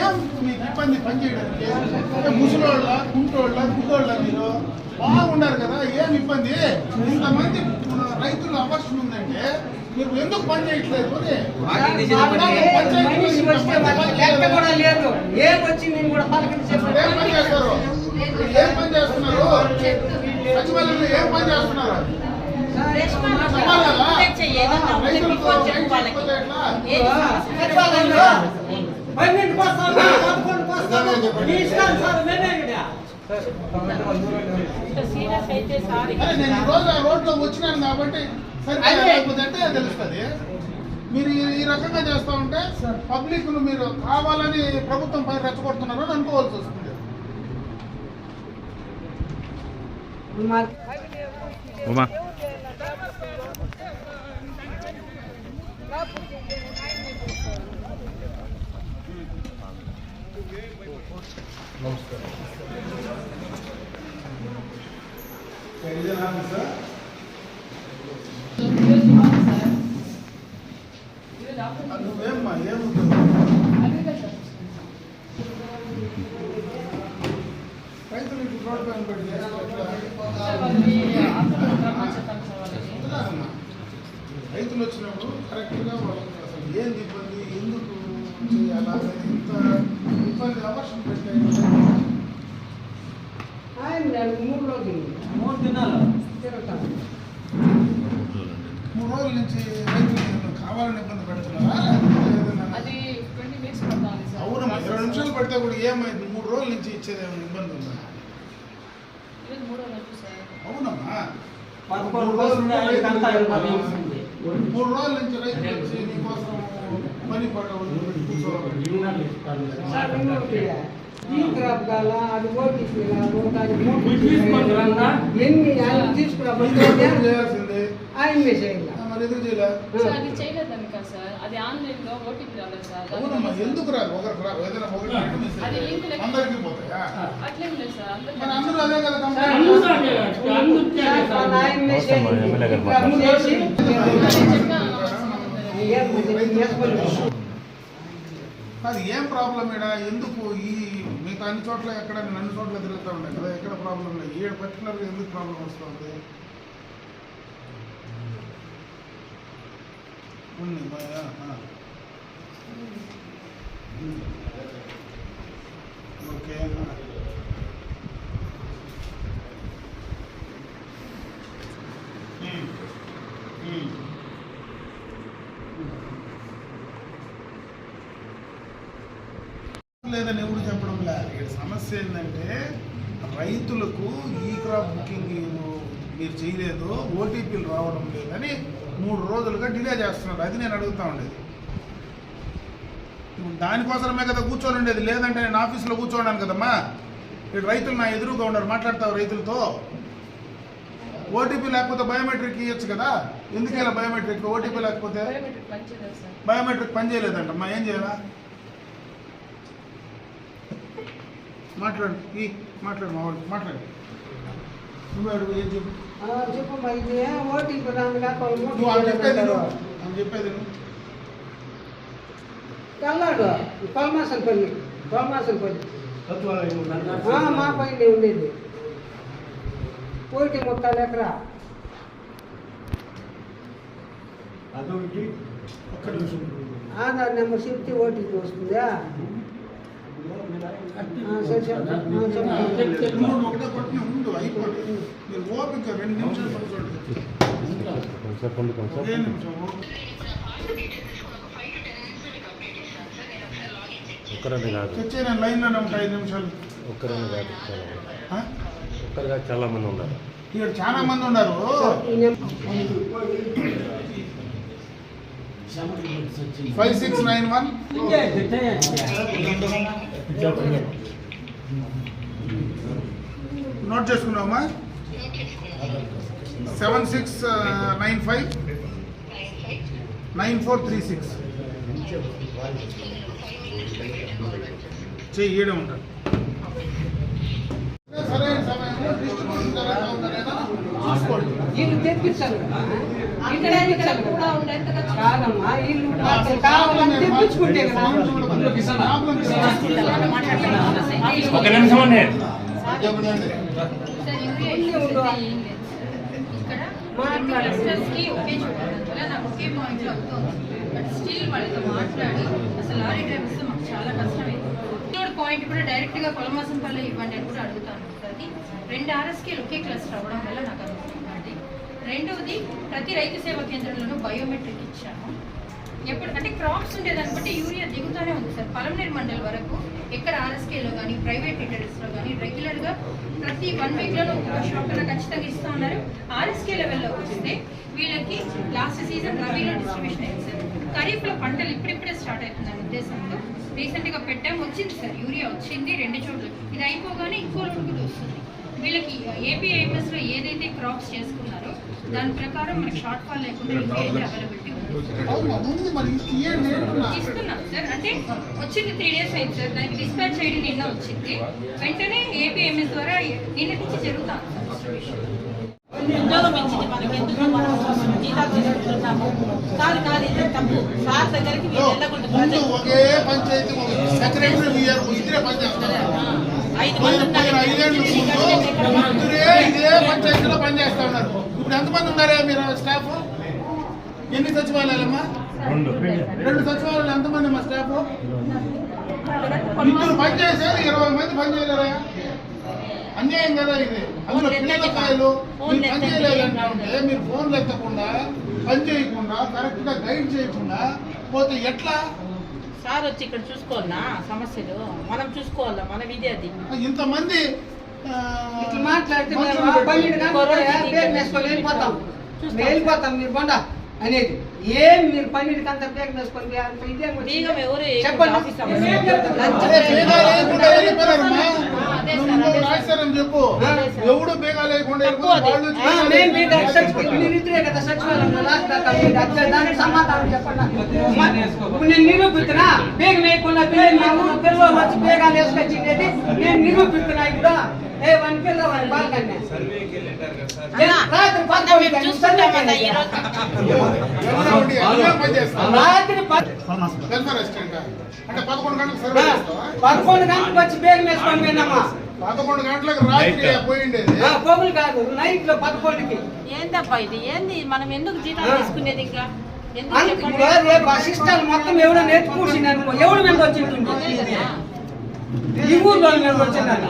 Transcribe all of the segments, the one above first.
ఏం మీకు ఇబ్బంది పనిచేయడానికి? ముసలోళ్ళ కుంటోళ్ళ గుడ్డోళ్ళ మీరు బాగుండారు కదా, ఏం ఇబ్బంది? ఇంతమంది రైతులు అవసరం ఉందంటే మీరు ఎందుకు పని చేయట్లేదు? ఏం పని చేస్తారు? ఏం పని చేస్తున్నారు? సచివాలయంలో ఏం పని చేస్తున్నారు? నేను రోజు రోడ్లో వచ్చినాను కాబట్టి సరిపోతే తెలుస్తుంది. మీరు ఈ రకంగా చేస్తూ ఉంటే పబ్లిక్ మీరు కావాలని ప్రభుత్వం పైన రెచ్చగొడుతున్నారు అని అనుకోవాల్సి వస్తుంది. నమస్కారం సార్. నువ్వేమ్మా ఏముంటుంది రైతులు ఇప్పుడు రోడ్డు పైన పెట్టి రైతులు వచ్చినప్పుడు కరెక్ట్గా వాళ్ళకి అసలు ఏంది ఇబ్బంది, ఎందుకు చేయాలా, ఇంత ఇబ్బంది అవసరం పెట్టాయి. 3 రోజుల నుంచి రైతులు కావాలని ఇబ్బంది పెడుతున్నారా? అవునమ్మా, 20 నిమిషాలు పడితే కూడా ఏమైంది? 3 రోజుల నుంచి ఇచ్చేది ఏమైనా ఇబ్బంది ఉందా? అవునమ్మా, 3 రోజుల నుంచి రైతులు వచ్చి నీకోసం పని పడవలు చేయాల్సిందే. మరి ఎందుకు అవునమ్మా, ఎందుకు రాదు? ఒకరికి రాదు, ఏదైనా అందరికీ పోతాయా? మరి అందరూ అదే కదా. అది ఏం ప్రాబ్లం ఈడ? ఎందుకు ఈ మీకు అన్ని చోట్ల ఎక్కడ అన్ని చోట్ల తిరుగుతూ ఉన్నాయి కదా, ఎక్కడ ప్రాబ్లం లేదు. ఈడ పర్టికులర్గా ఎందుకు ప్రాబ్లం వస్తుంది? ఓకే, లేదని ఎవరు చెప్పడం లేదు. ఇక్కడ సమస్య ఏంటంటే రైతులకు ఈ క్రాప్ బుకింగ్ మీరు చేయలేదు, ఓటీపీలు రావడం లేదని 3 రోజులుగా డిలే చేస్తున్నారు. అది నేను అడుగుతా ఉండేది. దానికోసమే కదా కూర్చొని ఉండేది. లేదంటే నేను ఆఫీస్లో కూర్చోన్నాను కదమ్మా. ఇక్కడ రైతులు నా ఎదురుగా ఉన్నారు, మాట్లాడతావు రైతులతో. ఓటీపీ లేకపోతే బయోమెట్రిక్ ఇవ్వచ్చు కదా. ఎందుకు ఇలా బయోమెట్రిక్? ఓటీపీ లేకపోతే బయోమెట్రిక్ పని చేయలేదంటమ్మా. ఏం చేయాలా? మాట్లాడు మా వాళ్ళు మాట్లాడు. నువ్వు అడుగు, ఏం చెప్పు. చెప్పేది పల్మాసంపల్లి మా పైన ఉండేది. 1.3 ఎకరా. ఆధార్ నెంబర్ చెప్తే ఓటీపీ వస్తుందా? లైన్లోనే ఉంటాయి 5 నిమిషాలు. చాలా మంది ఉన్నారు ఇక్కడ, చాలా మంది ఉన్నారు. Five 691 note చేసుకున్నామా? 7695 9436 చెయ్యడం ఉంటారు. సరైన సమయంలో డిస్ట్రిబ్యూషన్ జరుగుతూ ఉందా లేదా చూసుకోండి. వీళ్ళు తెప్పించాలి కదా. ఇక్కడ ఇక్కడ కూడా ఉండేంత ఖర్చు కాదమ్మా వీళ్ళు కావాలని తెప్పించుకుంటే కదా. ఒక నిమిషం అండి. సార్, యూరియా ఇష్యూస్ అయితే ఏం లేదు. ఇక్కడ క్లస్టర్స్కి ఒకే చోట ఉన్నందువల్ల నాకు ఒకే పాయింట్లో అవుతుంది. బట్ స్టిల్ వాళ్ళతో మాట్లాడి అసలు లారీ డ్రైవర్స్తో మాకు చాలా కష్టమైంది. ఇంకోటి పాయింట్ కూడా డైరెక్ట్గా కొలమాసంపల్లి ఇవ్వండి అని కూడా అడుగుతాను. అది 2 RSKలు ఒకే క్లస్టర్ అవ్వడం వల్ల నాకు అనుకుంటుంది. రెండవది ప్రతి రైతు సేవా కేంద్రంలోనూ బయోమెట్రిక్ ఇచ్చాము. ఎప్పుడు అంటే క్రాప్స్ ఉండేదాన్ని బట్టి యూరియా దిగుతూనే ఉంది సార్. పలమనేరు మండల్ వరకు ఎక్కడ RSKలో కానీ ప్రైవేట్ రీటైలర్స్లో కానీ రెగ్యులర్గా ప్రతి 1 వీక్లోనూ ఒక షాప్లో ఖచ్చితంగా ఇస్తూ ఉన్నారు. RSK లెవెల్లో వస్తే వీళ్ళకి లాస్ట్ సీజన్ రబీలో డిస్ట్రిబ్యూషన్ అయింది సార్. ఖరీఫ్లో పంటలు ఇప్పుడిప్పుడే స్టార్ట్ అవుతుందన్న ఉద్దేశంతో రీసెంట్గా పెట్టాం. వచ్చింది సార్, యూరియా వచ్చింది 2 చోట్ల. ఇది అయిపోగానే ఇంకో లోడ్ కూడా వస్తుంది. వీళ్ళకి APIMSలో ఏదైతే క్రాప్స్ చేసుకున్నారో దాని ప్రకారం మనకి షార్ట్ ఫాల్ లేకుండా యూరియా అయితే అవైలబిలిటీ ఉంది. ఇస్తున్నాం సార్. అంటే వచ్చింది 3 days అయింది సార్. దానికి డిస్పాచ్ చేయడం నిన్న వచ్చింది. వెంటనే APIMS ద్వారా నిన్న నుంచి జరుగుతాం సార్ డిస్ట్రిబ్యూషన్. ఉద్యోగం ఇచ్చింది మనకి, ఎందుకు మనం జీతాలు తీసుకుంటున్నాము? కాదు ఇది తప్పు. సార్ దగ్గరికి మీరు వెళ్ళకుండా ముందు ఒకే పంచాయతీ సెక్రటరీ ఇద్దరే పనిచేస్తారు. 5 మంది ఉన్నారు. 5 ఏళ్ళ ముందు ఇదే పంచాయతీలో పనిచేస్తా ఉన్నారు. ఇప్పుడు ఎంతమంది ఉన్నారా మీరు స్టాఫ్? ఎన్ని సచివాలయాలమ్మా? 2 సచివాలయాలు. ఎంతమంది మా స్టాఫ్? ఇద్దరు పనిచేసేది 20 మంది పనిచేయలేరా? అన్యాయం కదా ఇది. అందులో పిల్లలకాయలు మీరు పని చేయలేదంటే మీరు ఫోన్లు ఎత్తకుండా పని చేయకుండా కరెక్ట్గా గైడ్ చేయకుండా పోతే ఎట్లా? సార్ వచ్చి ఇక్కడ చూసుకోవాలన్నా సమస్యలు మనం చూసుకోవాలా, మన విధి అది. ఇంతమంది ఇట్లా మాట్లాడితే మేము 12 గంటలు పేరు వేసుకొని వెళ్ళిపోతాం మీరు బండ అనేది. ఏం మీరు 12 గంటల పేరు వేసుకొని బీగం ఎవరు చెప్పండి. చెప్పు ఎవడు బేగా లేకుండా మీరిద్దరే కదా సచివాలయంలో లాస్ట్ దానికి సమాధానం చెప్పండి. ఇప్పుడు నేను నిరూపిస్తున్నా బేగ వేయకుండా పిల్లలు వచ్చి బేగాలు వేసుకొచ్చింది నేను నిరూపిస్తున్నా. ఇప్పుడు ఏ 1 పిల్ల 1 బాలకన్య రాత్రి 11 గంటలకు వచ్చి బేగం వేసుకొని పోయినామా? 11 గంటలకు రాత్రి పోయిండేది. పొగులు కాదు, నైట్ లో 11కి. ఏందబ్బా ఇది? ఏంది మనం ఎందుకు జీతాలు తీసుకునేది? ఇంకా రేపు అసిస్టెంట్ మొత్తం ఎవడో నేర్చు కూర్చుంది అనుకో, ఎవడు మీద వచ్చింటుంది ఈ ఊర్లో మీద వచ్చిందని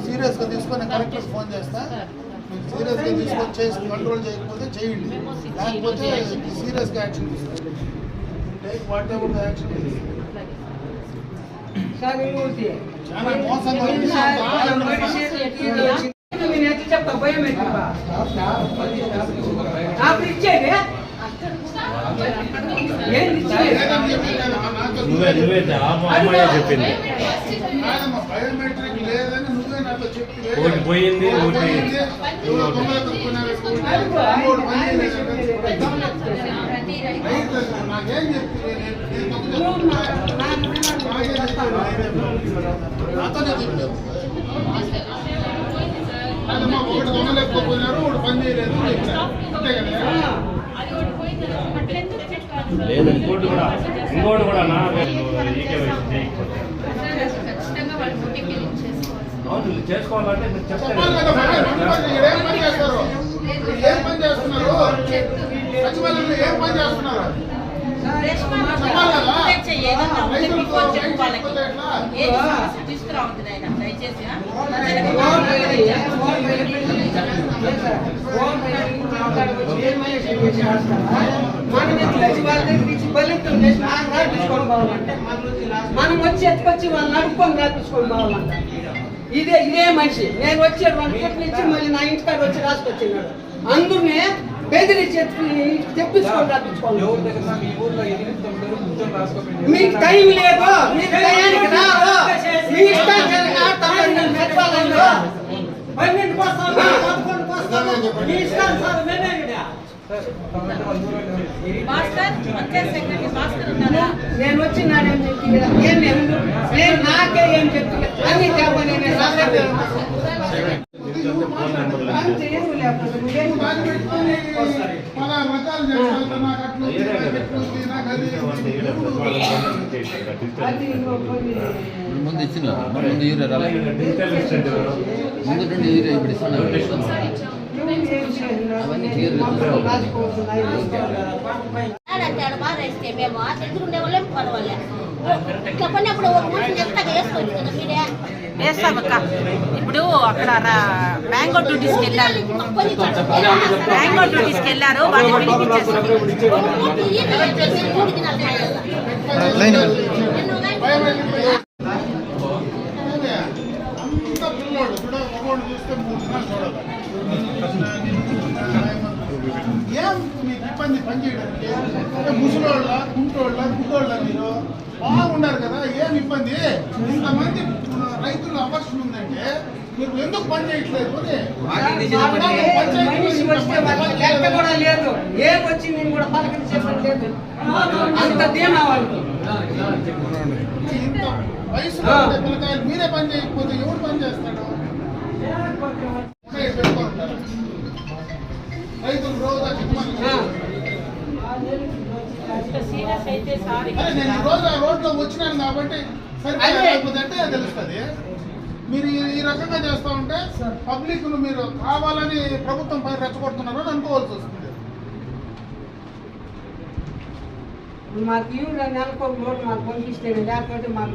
సీరియస్ గా తీసుకొని కలెక్టర్ ఫోన్ చేస్తా. సీరియస్ గా తీసుకొని చేసి కంట్రోల్ చేయకపోతే చేయండి, లేకపోతే సీరియస్ గా యాక్షన్ తీసుకోండి. Take what ever the action. Sir ఇంకోటి చాలా మోసంగా ఉంది. నేను ఎట్లా చెప్తా బయోమెట్రిక్ అప్పుడు ఇచ్చేది ఏంది ఇచ్చేది? చెప్పింది బయోమెట్రిక్ లేదని నువ్వే నాతో చెప్పి ఒకటి పోయింది, ఒకటి నాకేం చెప్తే నాతోనే చెప్పలేదు. అదమ్మా ఒకటి దొంగలేకపోయినారు, ఒకటి పని చేయలేదు అంతే కదా. లేదు ఇంకోటి కూడా నా ఈకేవైసీ చేయకపోతే ఖచ్చితంగా వాళ్ళు బుట్టికి అవును చేసుకోవాలంటే మీరు చెప్పాలి కదా. ఏం పని చేస్తారు? ఏం పని చేస్తున్నారు? సచివాలయంలో ఏం పని చేస్తున్నారు? తీసుకురావద్దు ఆయన దయచేసి. మనం వచ్చి ఎత్తుకొచ్చి వాళ్ళని నడుపుకొని రాపించుకొని పోవాలంట. ఇదే మనిషి. నేను వచ్చాడు 1 ఫుట్ నుంచి మళ్ళీ నా ఇంటికాడ వచ్చి రాసుకొచ్చినాడు. అందునే బెదిరించి తెప్పించుకొని రాపించుకోండి. మీకు టైం లేదు, మీకు టయానికి రారు, మీ ఇష్టానికి ఆడతారు. నేను సచివాలయంలో 12కి వస్తాను, 11కి వస్తాను, మీ ఇష్టాన్ని సార్ నేను వచ్చి నానేం చెప్పి నేను నాకే ఏం చెప్తున్నా అని చెప్పని చెప్పండి నువ్వేం దాన్ని పెట్టుకొని పలానా రకాలు చేస్తాను, నాకు అట్లా ఉంది, నాకు ఇట్లా ఉంది, నాకు అది అది ముందు ఇచ్చిన ముందు యూరియా రాలేదు డిజిటల్ అసిస్టెంట్ ఎవరు? ముందు నుండి యూరియా ఇప్పుడు ఇస్తున్నారు అవన్నీ క్లియర్ ఆడంటాడు బాగా వేస్తే మేము దగ్గర ఉండే వాళ్ళేం పర్వాలే ఇట్లా పడినప్పుడు ఒక మనిషిని ఎత్తగా వేసుకోవచ్చు కదా మీరే వేస్తామక్క. ఇప్పుడు అక్కడ బెంగళూరు డ్యూటీస్కి వెళ్ళారు, బెంగళూరు డ్యూటీస్కి వెళ్ళారు, వాళ్ళు పిలిపించేస్తారు. అంత పిల్లోడు ఇప్పుడు ఒకటి చూస్తే 3 దినాలు చూడాలి. ఏం మీకు ఇబ్బంది పని చేయడానికి? ముసలోళ్ళ కుంటోళ్ళ గుడ్డోళ్ళ మీరు బాగున్నారు కదా, ఏం ఇబ్బంది? ఇంతమంది రైతులు అవసరం ఉందంటే మీరు ఎందుకు పని చేయట్లేదు? లెక్క కూడా లేదు, ఏం వచ్చి నేను కూడా పలకరించేపని లేదు. అంత ధీమా వాళ్ళు. ఇంత వయసులో ఉండే పిల్లకాయలు మీరే పని చేయకపోతే ఎవరు పని చేస్తాడు? పెట్టుకుంటారు రైతులు రోజు సీరియస్ అయితే సారీ. నేను ఈ రోజు ఆ రోడ్లో వచ్చినాను కాబట్టి సరిపోతే అంటే తెలుస్తుంది. మీరు ఈ రకంగా చేస్తూ ఉంటే పబ్లిక్ మీరు కావాలని ప్రభుత్వం పై రెచ్చగొడుతున్నారు అని అనుకోవాల్సి వస్తుంది. మాకు నెలకు ఒక లోటు మాకు పంపిస్తే లేకపోతే మాకు